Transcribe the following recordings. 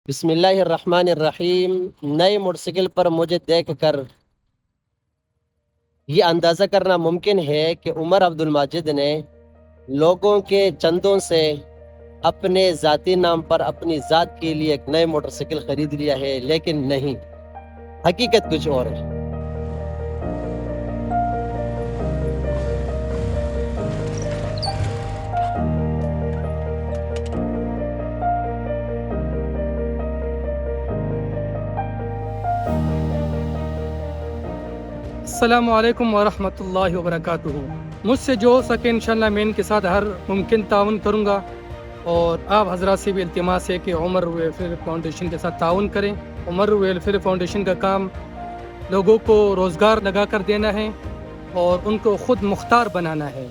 بسم اللہ الرحمن الرحیم۔ نئے موٹر سائیکل پر مجھے دیکھ کر یہ اندازہ کرنا ممکن ہے کہ عمر عبد الماجد نے لوگوں کے چندوں سے اپنے ذاتی نام پر اپنی ذات کے لیے ایک نئے موٹر سائیکل خرید لیا ہے، لیکن نہیں، حقیقت کچھ اور ہے۔ السلام علیکم ورحمۃ اللہ وبرکاتہ۔ مجھ سے جو ہو سکے انشاءاللہ میں ان کے ساتھ ہر ممکن تعاون کروں گا، اور آپ حضرات سے بھی التماس ہے کہ عمر ویلفیئر فاؤنڈیشن کے ساتھ تعاون کریں۔ عمر ویلفیئر فاؤنڈیشن کا کام لوگوں کو روزگار لگا کر دینا ہے اور ان کو خود مختار بنانا ہے۔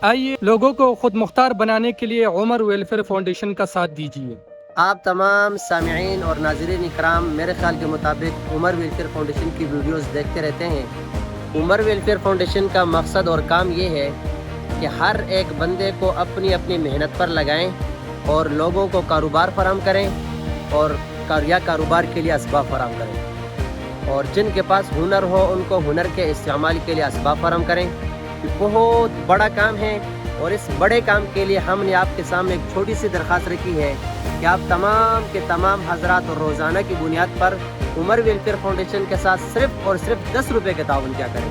آئیے لوگوں کو خود مختار بنانے کے لیے عمر ویلفیئر فاؤنڈیشن کا ساتھ دیجیے۔ آپ تمام سامعین اور ناظرین اکرام میرے خیال کے مطابق عمر ویلفیئر فاؤنڈیشن کی ویڈیوز دیکھتے رہتے ہیں۔ عمر ویلفیئر فاؤنڈیشن کا مقصد اور کام یہ ہے کہ ہر ایک بندے کو اپنی اپنی محنت پر لگائیں اور لوگوں کو کاروبار فراہم کریں اور کاروبار کے لیے اسباب فراہم کریں، اور جن کے پاس ہنر ہو ان کو ہنر کے استعمال کے لیے اسباب فراہم کریں۔ یہ بہت بڑا کام ہے، اور اس بڑے کام کے لیے ہم نے آپ کے سامنے ایک چھوٹی سی درخواست رکھی ہے کہ آپ تمام کے تمام حضرات اور روزانہ کی بنیاد پر عمر ویلفیئر فاؤنڈیشن کے ساتھ صرف اور صرف 10 روپے کے تعاون کیا کریں۔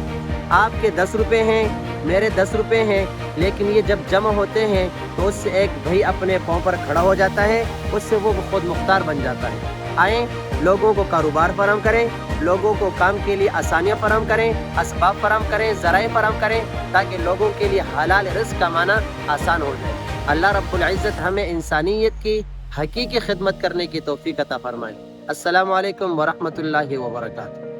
آپ کے 10 روپے ہیں، میرے 10 روپے ہیں، لیکن یہ جب جمع ہوتے ہیں تو اس سے ایک بھائی اپنے پاؤں پر کھڑا ہو جاتا ہے، اس سے وہ خود مختار بن جاتا ہے۔ آئیں لوگوں کو کاروبار فراہم کریں، لوگوں کو کام کے لیے آسانیاں فراہم کریں، اسباب فراہم کریں، ذرائع فراہم کریں، تاکہ لوگوں کے لیے حلال رزق کمانا آسان ہو جائے۔ اللہ رب العزت ہمیں انسانیت کی حقیقی خدمت کرنے کی توفیق عطا فرمائے۔ السلام علیکم ورحمۃ اللہ وبرکاتہ۔